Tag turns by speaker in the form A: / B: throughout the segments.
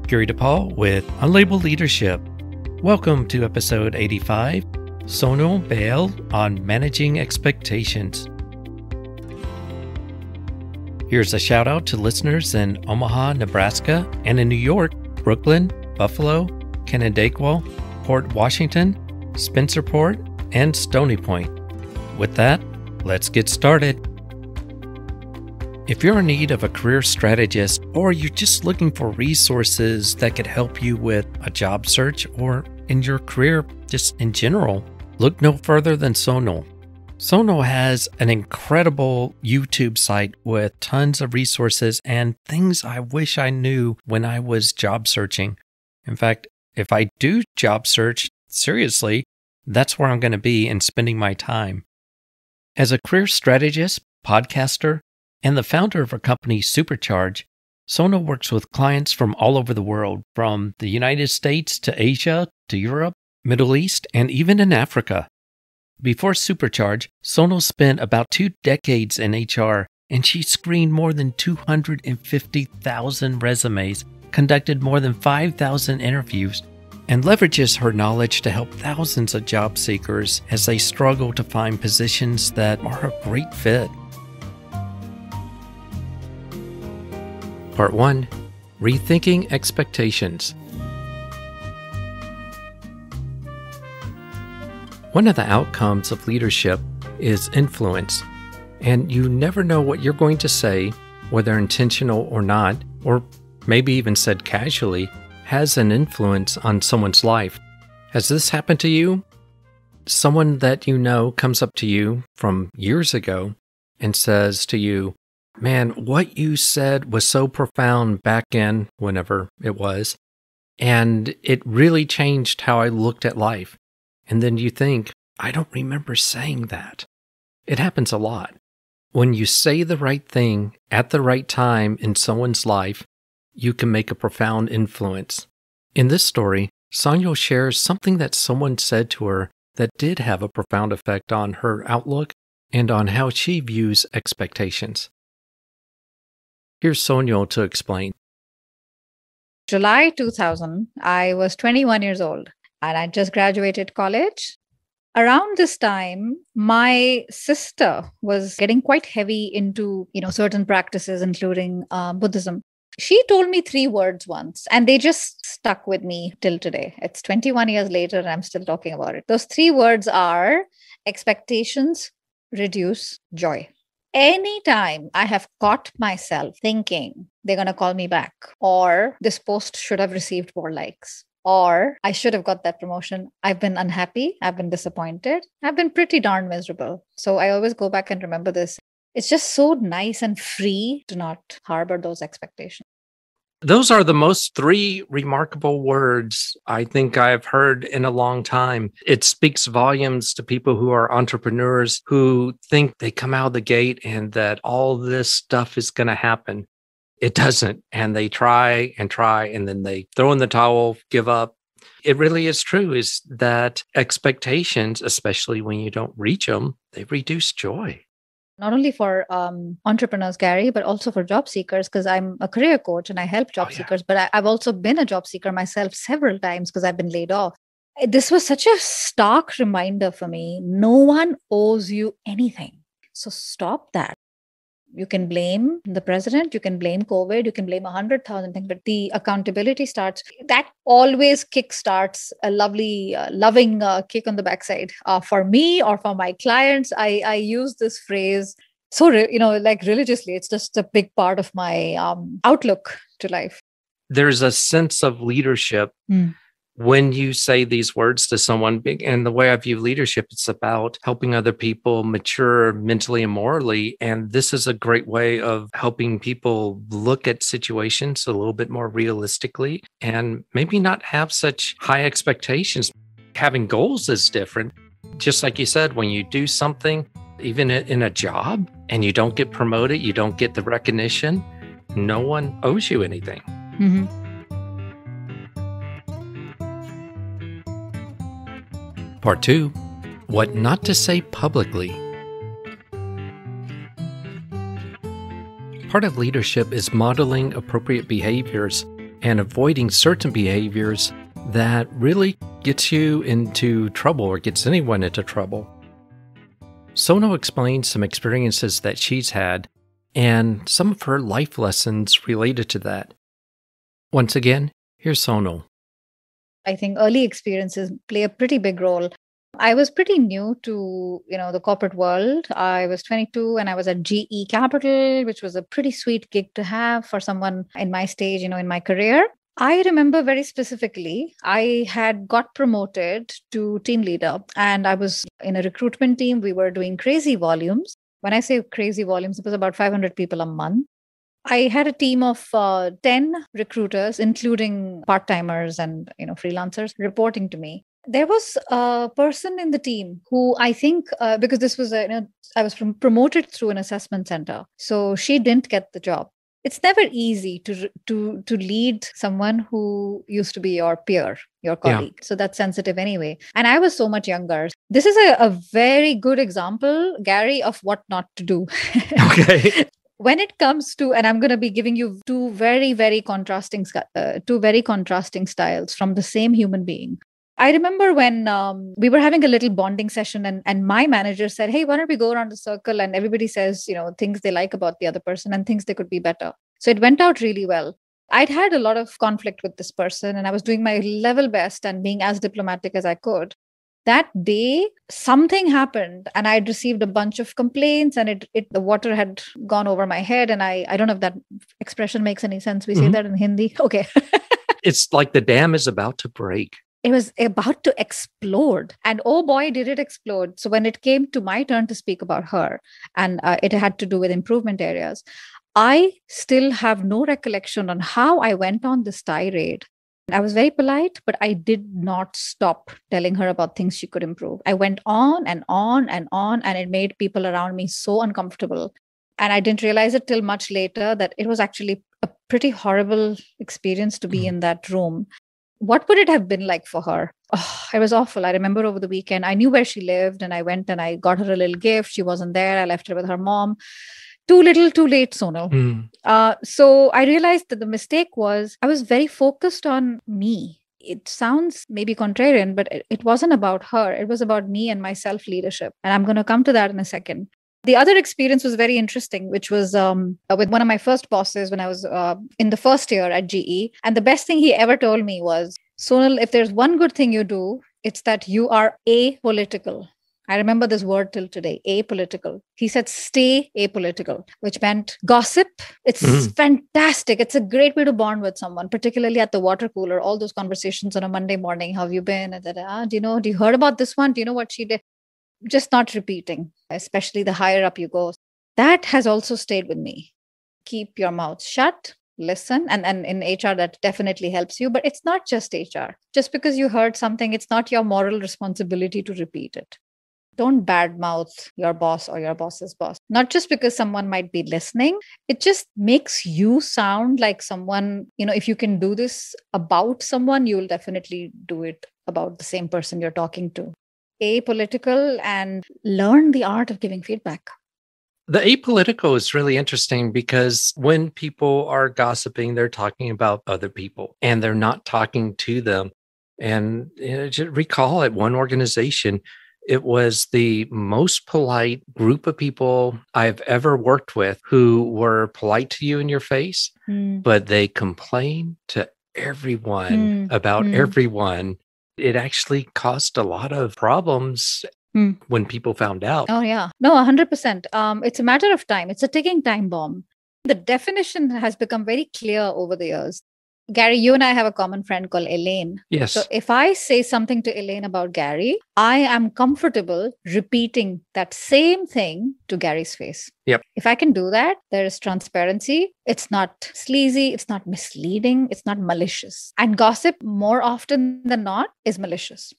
A: Gary DePaul with Unlabeled Leadership. Welcome to episode 85, Sonal Bahl on Managing Expectations. Here's a shout out to listeners in Omaha, Nebraska, and in New York, Brooklyn, Buffalo, Canandaigua, Port Washington, Spencerport, and Stony Point. With that, let's get started. If you're in need of a career strategist or you're just looking for resources that could help you with a job search or in your career just in general, look no further than Sonal. Sonal has an incredible YouTube site with tons of resources and things I wish I knew when I was job searching. In fact, if I do job search, seriously, that's where I'm going to be and spending my time. As a career strategist, podcaster, and the founder of our company, Supercharge, Sonal works with clients from all over the world, from the United States to Asia to Europe, Middle East, and even in Africa. Before Supercharge, Sonal spent about 2 decades in HR, and she screened more than 250,000 resumes, conducted more than 5,000 interviews, and leverages her knowledge to help thousands of job seekers as they struggle to find positions that are a great fit. Part 1. Rethinking Expectations. One of the outcomes of leadership is influence, and you never know what you're going to say, whether intentional or not, or maybe even said casually, has an influence on someone's life. Has this happened to you? Someone that you know comes up to you from years ago and says to you, "Man, what you said was so profound back in whenever it was, and it really changed how I looked at life." And then you think, "I don't remember saying that." It happens a lot. When you say the right thing at the right time in someone's life, you can make a profound influence. In this story, Sonal shares something that someone said to her that did have a profound effect on her outlook and on how she views expectations. Here's Sonal to explain.
B: July 2000, I was 21 years old and I just graduated college. Around this time, my sister was getting quite heavy into, certain practices, including Buddhism. She told me 3 words once, and they just stuck with me till today. It's 21 years later, and I'm still talking about it. Those 3 words are expectations, reduce, joy. Anytime I have caught myself thinking they're going to call me back, or this post should have received more likes, or I should have got that promotion, I've been unhappy, I've been disappointed, I've been pretty darn miserable. So I always go back and remember this. It's just so nice and free to not harbor those expectations.
A: Those are the most 3 remarkable words I think I've heard in a long time. It speaks volumes to people who are entrepreneurs who think they come out of the gate and that all this stuff is going to happen. It doesn't. And they try, and then they throw in the towel, give up. It really is true, is that expectations, especially when you don't reach them, they reduce joy.
B: Not only for entrepreneurs, Gary, but also for job seekers, because I'm a career coach and I help job seekers. But I've also been a job seeker myself several times because I've been laid off. This was such a stark reminder for me. No one owes you anything. So stop that. You can blame the president, you can blame COVID, you can blame 100,000 things, but the accountability starts. That always kickstarts a lovely, loving kick on the backside. For me or for my clients, I use this phrase so, religiously. It's just a big part of my outlook to life.
A: There's a sense of leadership when you say these words to someone. And the way I view leadership, it's about helping other people mature mentally and morally. And this is a great way of helping people look at situations a little bit more realistically and maybe not have such high expectations. Having goals is different. Just like you said, when you do something, even in a job, and you don't get promoted, you don't get the recognition, no one owes you anything.
B: Mm-hmm.
A: Part 2, What Not to Say Publicly. Part of leadership is modeling appropriate behaviors and avoiding certain behaviors that really gets you into trouble or gets anyone into trouble. Sonal explains some experiences that she's had and some of her life lessons related to that. Once again, here's Sonal.
B: I think early experiences play a pretty big role. I was pretty new to, the corporate world. I was 22 and I was at GE Capital, which was a pretty sweet gig to have for someone in my stage, in my career. I remember very specifically, I had got promoted to team leader and I was in a recruitment team. We were doing crazy volumes. When I say crazy volumes, it was about 500 people a month. I had a team of 10 recruiters, including part-timers and freelancers, reporting to me. There was a person in the team who I think, because this was, I was promoted through an assessment center. So she didn't get the job. It's never easy to lead someone who used to be your peer, your colleague. Yeah. So that's sensitive anyway. And I was so much younger. This is a very good example, Gary, of what not to do.
A: Okay.
B: When it comes to, and I'm going to be giving you two very contrasting styles from the same human being. I remember when we were having a little bonding session and my manager said, hey, why don't we go around the circle and everybody says, things they like about the other person and things they could be better. So it went out really well. I'd had a lot of conflict with this person and I was doing my level best and being as diplomatic as I could. That day, something happened and I'd received a bunch of complaints and the water had gone over my head. And I don't know if that expression makes any sense. We say that in Hindi. Okay.
A: It's like the dam is about to break.
B: It was about to explode. And oh boy, did it explode. So when it came to my turn to speak about her, and it had to do with improvement areas, I still have no recollection on how I went on this tirade. I was very polite, but I did not stop telling her about things she could improve. I went on and on and on, and it made people around me so uncomfortable. And I didn't realize it till much later that it was actually a pretty horrible experience to be in that room. What would it have been like for her? Oh, it was awful. I remember over the weekend, I knew where she lived and I went and I got her a little gift. She wasn't there. I left her with her mom. Too little, too late, Sonal. So I realized that the mistake was I was very focused on me. It sounds maybe contrarian, but it wasn't about her. It was about me and my self-leadership. And I'm going to come to that in a second. The other experience was very interesting, which was with one of my first bosses when I was in the first year at GE. And the best thing he ever told me was, Sonal, if there's one good thing you do, it's that you are apolitical. I remember this word till today, apolitical. He said, stay apolitical, which meant gossip. It's fantastic. It's a great way to bond with someone, particularly at the water cooler, all those conversations on a Monday morning. How have you been? And then, do you heard about this one? Do you know what she did? Just not repeating, especially the higher up you go. That has also stayed with me. Keep your mouth shut, listen. And in HR, that definitely helps you. But it's not just HR. Just because you heard something, it's not your moral responsibility to repeat it. Don't badmouth your boss or your boss's boss. Not just because someone might be listening. It just makes you sound like someone, if you can do this about someone, you'll definitely do it about the same person you're talking to. Apolitical and learn the art of giving feedback.
A: The apolitical is really interesting because when people are gossiping, they're talking about other people and they're not talking to them. And just recall at one organization, it was the most polite group of people I've ever worked with who were polite to you in your face, but they complained to everyone about everyone. It actually caused a lot of problems when people found out.
B: Oh, yeah. No, 100%. It's a matter of time. It's a ticking time bomb. The definition has become very clear over the years. Gary, you and I have a common friend called Elaine.
A: Yes.
B: So if I say something to Elaine about Gary, I am comfortable repeating that same thing to Gary's face.
A: Yep.
B: If I can do that, there is transparency. It's not sleazy. It's not misleading. It's not malicious. And gossip, more often than not, is malicious.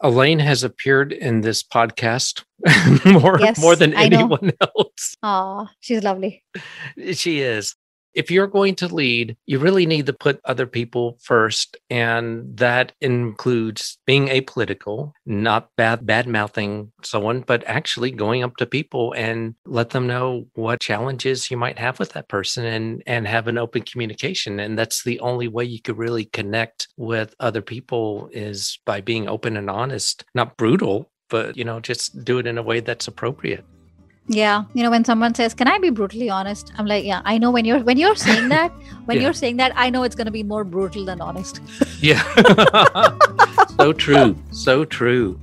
A: Elaine has appeared in this podcast more than anyone else.
B: She's lovely.
A: She is. If you're going to lead, you really need to put other people first. And that includes being apolitical, not bad mouthing someone, but actually going up to people and let them know what challenges you might have with that person and have an open communication. And that's the only way you could really connect with other people is by being open and honest, not brutal, but, just do it in a way that's appropriate.
B: Yeah. When someone says, can I be brutally honest? I'm like, yeah, I know when you're saying that, you're saying that, I know it's going to be more brutal than honest.
A: Yeah. So true. So true.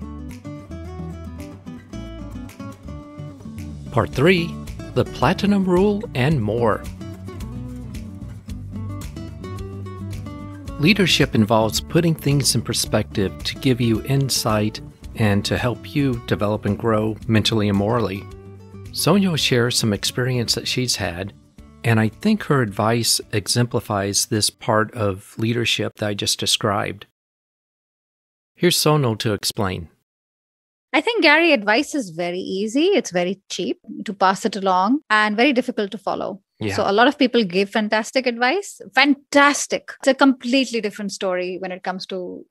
A: Part 3, the Platinum Rule and more. Leadership involves putting things in perspective to give you insight and to help you develop and grow mentally and morally. Sonia will share some experience that she's had, and I think her advice exemplifies this part of leadership that I just described. Here's Sonal to explain.
B: I think, Gary, advice is very easy. It's very cheap to pass it along and very difficult to follow.
A: Yeah.
B: So a lot of people give fantastic advice. Fantastic. It's a completely different story when it comes to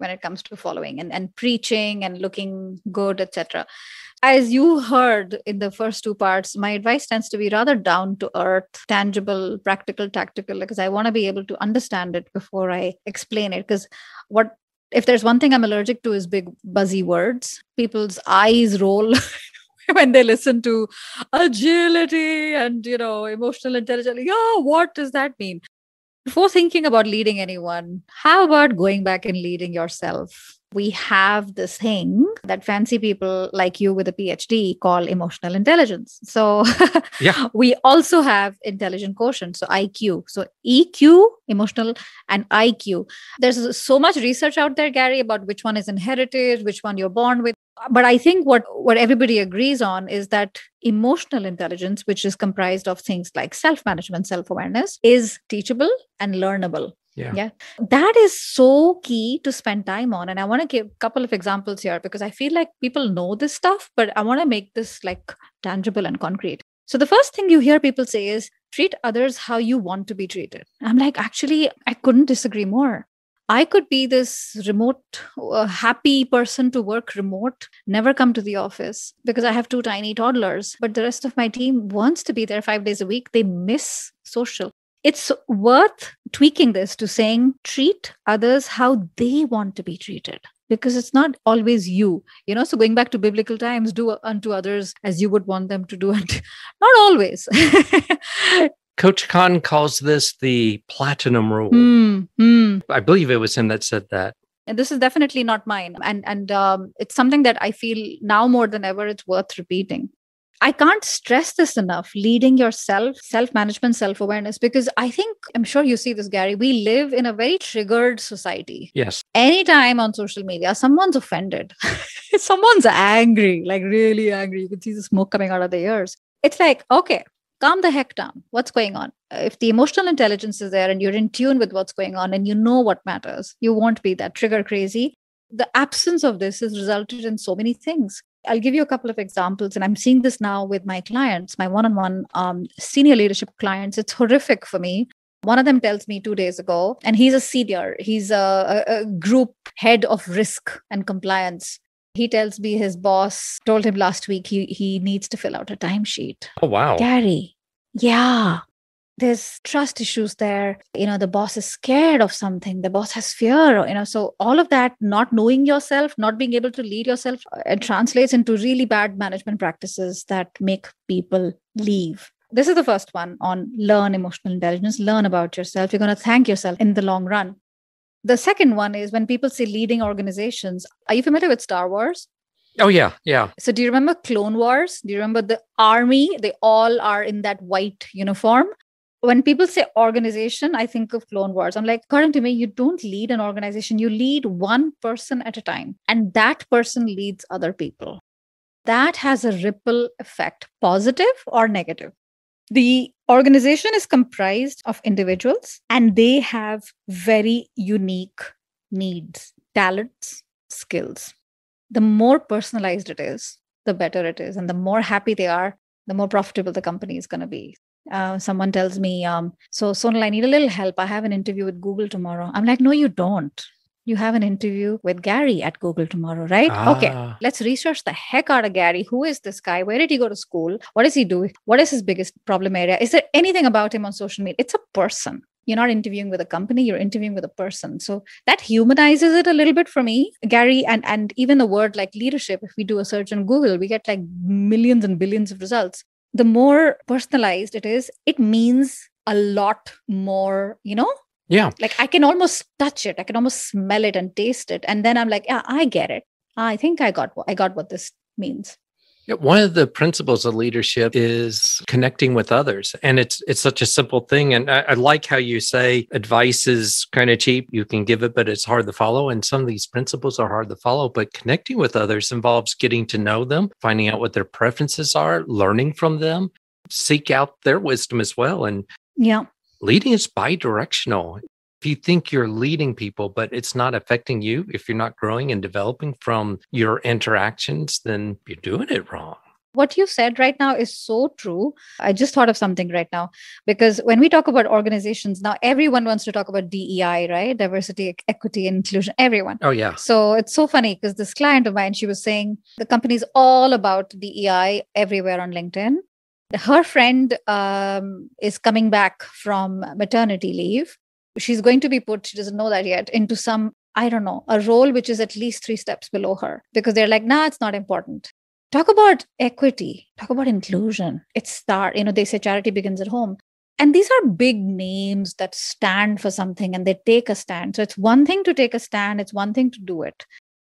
B: following and preaching and looking good, etc. As you heard in the first 2 parts, my advice tends to be rather down to earth, tangible, practical, tactical, because I want to be able to understand it before I explain it. Because if there's one thing I'm allergic to is big, buzzy words. People's eyes roll when they listen to agility and, emotional intelligence. Yeah, what does that mean? Before thinking about leading anyone, how about going back and leading yourself? We have this thing that fancy people like you with a PhD call emotional intelligence. So
A: yeah.
B: We also have intelligent quotient, so IQ. So EQ, emotional, and IQ. There's so much research out there, Gary, about which one is inherited, which one you're born with. But I think what everybody agrees on is that emotional intelligence, which is comprised of things like self-management, self-awareness, is teachable and learnable.
A: Yeah.
B: That is so key to spend time on. And I want to give a couple of examples here because I feel like people know this stuff, but I want to make this like tangible and concrete. So the first thing you hear people say is treat others how you want to be treated. I'm like, actually, I couldn't disagree more. I could be this remote, happy person to work remote, never come to the office because I have 2 tiny toddlers. But the rest of my team wants to be there 5 days a week. They miss social. It's worth tweaking this to saying, treat others how they want to be treated. Because it's not always you, so going back to biblical times, do unto others as you would want them to do. And not always.
A: Coach Khan calls this the Platinum Rule. I believe it was him that said that.
B: And this is definitely not mine. And it's something that I feel now more than ever, it's worth repeating. I can't stress this enough, leading yourself, self-management, self-awareness, because I'm sure you see this, Gary, we live in a very triggered society.
A: Yes.
B: Anytime on social media, someone's offended. Someone's angry, like really angry. You can see the smoke coming out of their ears. It's like, okay, calm the heck down. What's going on? If the emotional intelligence is there and you're in tune with what's going on and you know what matters, you won't be that trigger crazy. The absence of this has resulted in so many things. I'll give you a couple of examples, and I'm seeing this now with my clients, my one-on-one senior leadership clients. It's horrific for me. One of them tells me 2 days ago, and he's a senior. He's a group head of risk and compliance. He tells me his boss told him last week he needs to fill out a timesheet.
A: Oh, wow.
B: Gary, yeah. There's trust issues there. The boss is scared of something. The boss has fear, so all of that, not knowing yourself, not being able to lead yourself, it translates into really bad management practices that make people leave. This is the first one on learn emotional intelligence, learn about yourself. You're going to thank yourself in the long run. The second one is when people say leading organizations. Are you familiar with Star Wars?
A: Oh, yeah. Yeah.
B: So do you remember Clone Wars? Do you remember the army? They all are in that white uniform. When people say organization, I think of Clone Wars. I'm like, according to me, you don't lead an organization. You lead one person at a time. And that person leads other people. That has a ripple effect, positive or negative. The organization is comprised of individuals and they have very unique needs, talents, skills. The more personalized it is, the better it is. And the more happy they are, the more profitable the company is going to be. Someone tells me, so Sonal, I need a little help. I have an interview with Google tomorrow. I'm like, no, you don't. You have an interview with Gary at Google tomorrow, right? Okay, let's research the heck out of Gary. Who is this guy? Where did he go to school? What does he do? What is his biggest problem area? Is there anything about him on social media? It's a person. You're not interviewing with a company, you're interviewing with a person. So that humanizes it a little bit for me, Gary. And even the word like leadership, if we do a search on Google, we get like millions and billions of results. The more personalized it is, it means a lot more,
A: Yeah.
B: Like I can almost touch it. I can almost smell it and taste it. And then I'm like, yeah, I get it. I think I got what this means.
A: Yeah, one of the principles of leadership is connecting with others. And it's such a simple thing. And I like how you say advice is kind of cheap. You can give it, but it's hard to follow. And some of these principles are hard to follow. But connecting with others involves getting to know them, finding out what their preferences are, learning from them, seek out their wisdom as well. And leading is bi-directional. If you think you're leading people, but it's not affecting you, if you're not growing and developing from your interactions, then you're doing it wrong.
B: What you said right now is so true. I just thought of something right now, because when we talk about organizations, now everyone wants to talk about DEI, right? Diversity, equity, and inclusion, everyone.
A: Oh, yeah.
B: So it's so funny because this client of mine, she was saying the company's all about DEI everywhere on LinkedIn. Her friend is coming back from maternity leave. She's going to be put, she doesn't know that yet, into some, I don't know, a role which is at least 3 steps below her because they're like, nah, it's not important. Talk about equity, talk about inclusion. They say charity begins at home. And these are big names that stand for something and they take a stand. So it's one thing to take a stand. It's one thing to do it.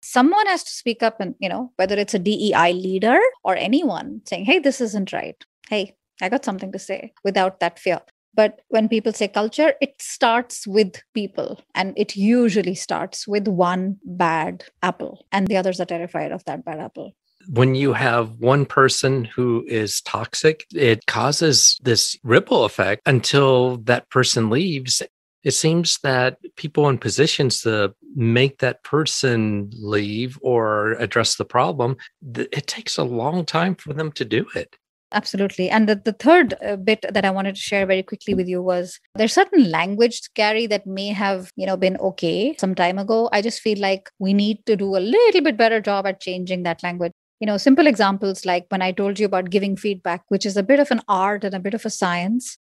B: Someone has to speak up and, whether it's a DEI leader or anyone saying, hey, this isn't right. Hey, I got something to say without that fear. But when people say culture, it starts with people. And it usually starts with one bad apple. And the others are terrified of that bad apple.
A: When you have one person who is toxic, it causes this ripple effect until that person leaves. It seems that people in positions to make that person leave or address the problem, it takes a long time for them to do it.
B: Absolutely. And the third bit that I wanted to share very quickly with you was there's certain language, Gary, that may have, been okay some time ago. I just feel like we need to do a little bit better job at changing that language. Simple examples like when I told you about giving feedback, which is a bit of an art and a bit of a science.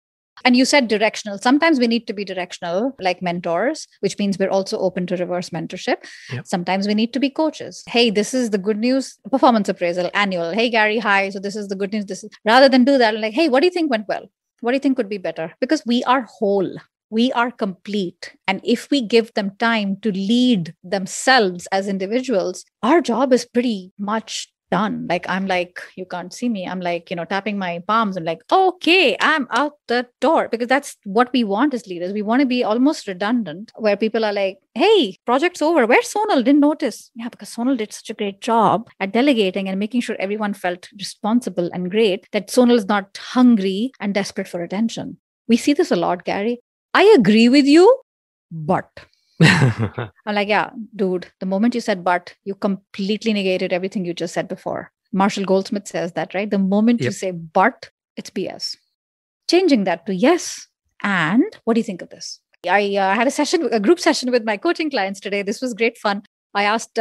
B: And you said directional. Sometimes we need to be directional, like mentors, which means we're also open to reverse mentorship. Yep. Sometimes we need to be coaches. Hey, this is the good news, performance appraisal, annual. Hey, Gary, hi. So this is the good news. Rather than do that, like, hey, what do you think went well? What do you think could be better? Because we are whole. We are complete. And if we give them time to lead themselves as individuals, our job is pretty much done. Like, I'm like, you can't see me. I'm like, tapping my palms. I'm like, okay, I'm out the door. Because that's what we want as leaders. We want to be almost redundant where people are like, hey, project's over. Where's Sonal? Didn't notice. Yeah, because Sonal did such a great job at delegating and making sure everyone felt responsible and great that Sonal is not hungry and desperate for attention. We see this a lot, Gary. I agree with you, but... I'm like, yeah, dude, the moment you said but, you completely negated everything you just said before. Marshall Goldsmith says that, right? The moment you say but, it's BS. Changing that to yes. And what do you think of this? I had a group session with my coaching clients today. This was great fun. I asked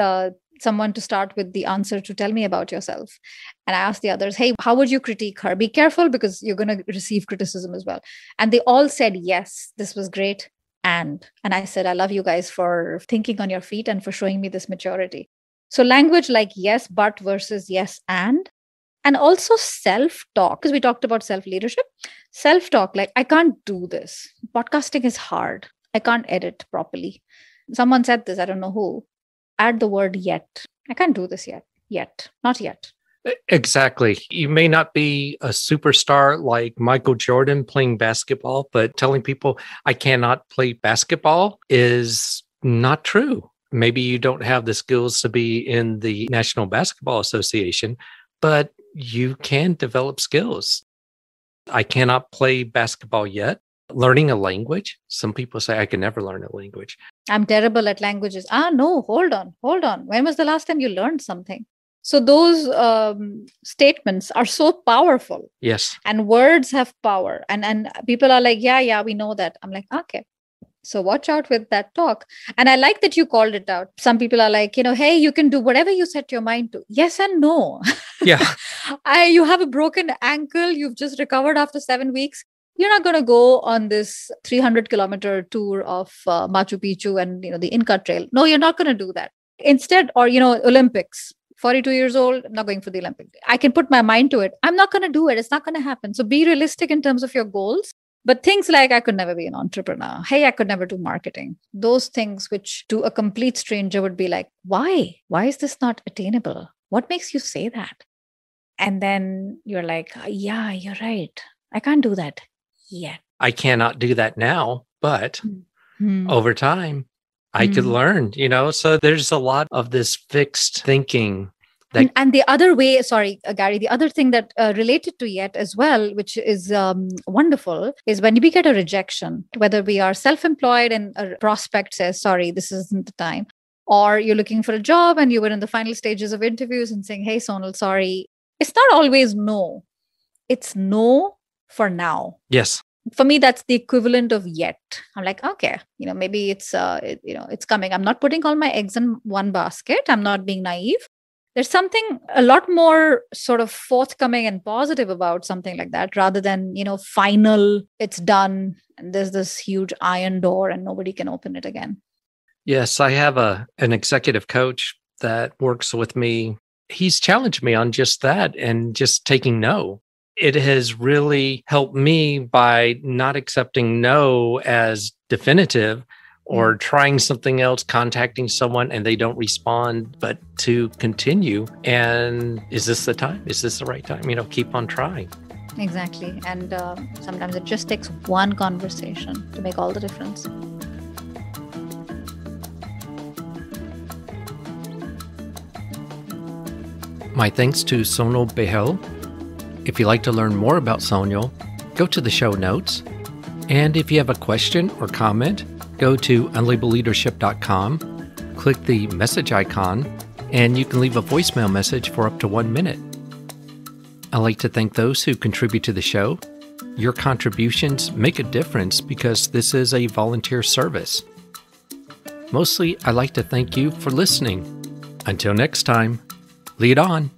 B: someone to start with the answer to tell me about yourself. And I asked the others, hey, how would you critique her? Be careful because you're going to receive criticism as well. And they all said, yes, this was great. And I said, I love you guys for thinking on your feet and for showing me this maturity. So language like yes, but versus yes, and also self-talk, because we talked about self-leadership. Self-talk, like, I can't do this. Podcasting is hard. I can't edit properly. Someone said this, I don't know who. Add the word yet. I can't do this yet. Not yet.
A: Exactly. You may not be a superstar like Michael Jordan playing basketball, but telling people I cannot play basketball is not true. Maybe you don't have the skills to be in the National Basketball Association, but you can develop skills. I cannot play basketball yet. Learning a language. Some people say I can never learn a language.
B: I'm terrible at languages. No, hold on. When was the last time you learned something? So those statements are so powerful.
A: Yes.
B: And words have power. And people are like, yeah, we know that. I'm like, okay. So watch out with that talk. And I like that you called it out. Some people are like, hey, you can do whatever you set your mind to. Yes and no.
A: Yeah.
B: You have a broken ankle. You've just recovered after 7 weeks. You're not going to go on this 300-kilometer tour of Machu Picchu and the Inca Trail. No, you're not going to do that. Instead, or Olympics. 42 years old, I'm not going for the Olympics. I can put my mind to it. I'm not going to do it. It's not going to happen. So be realistic in terms of your goals. But things like I could never be an entrepreneur. Hey, I could never do marketing. Those things which to a complete stranger would be like, why? Why is this not attainable? What makes you say that? And then you're like, yeah, you're right. I can't do that yet.
A: I cannot do that now, but over time, I could learn, so there's a lot of this fixed thinking.
B: And the other way, sorry, Gary, the other thing that related to yet as well, which is wonderful, is when we get a rejection, whether we are self-employed and a prospect says, sorry, this isn't the time, or you're looking for a job and you were in the final stages of interviews and saying, hey, Sonal, sorry. It's not always no. It's no for now.
A: Yes.
B: For me, that's the equivalent of yet. I'm like, okay, maybe it's coming. I'm not putting all my eggs in one basket. I'm not being naive. There's something a lot more sort of forthcoming and positive about something like that rather than, final, it's done. And there's this huge iron door and nobody can open it again.
A: Yes, I have an executive coach that works with me. He's challenged me on just that and just taking no. It has really helped me by not accepting no as definitive or trying something else, contacting someone and they don't respond, but to continue. And is this the time? Is this the right time? Keep on trying.
B: Exactly. And sometimes it just takes one conversation to make all the difference.
A: My thanks to Sonal Bahl. If you'd like to learn more about Sonal, go to the show notes. And if you have a question or comment, go to unlabelleadership.com, click the message icon, and you can leave a voicemail message for up to 1 minute. I'd like to thank those who contribute to the show. Your contributions make a difference because this is a volunteer service. Mostly, I'd like to thank you for listening. Until next time, lead on.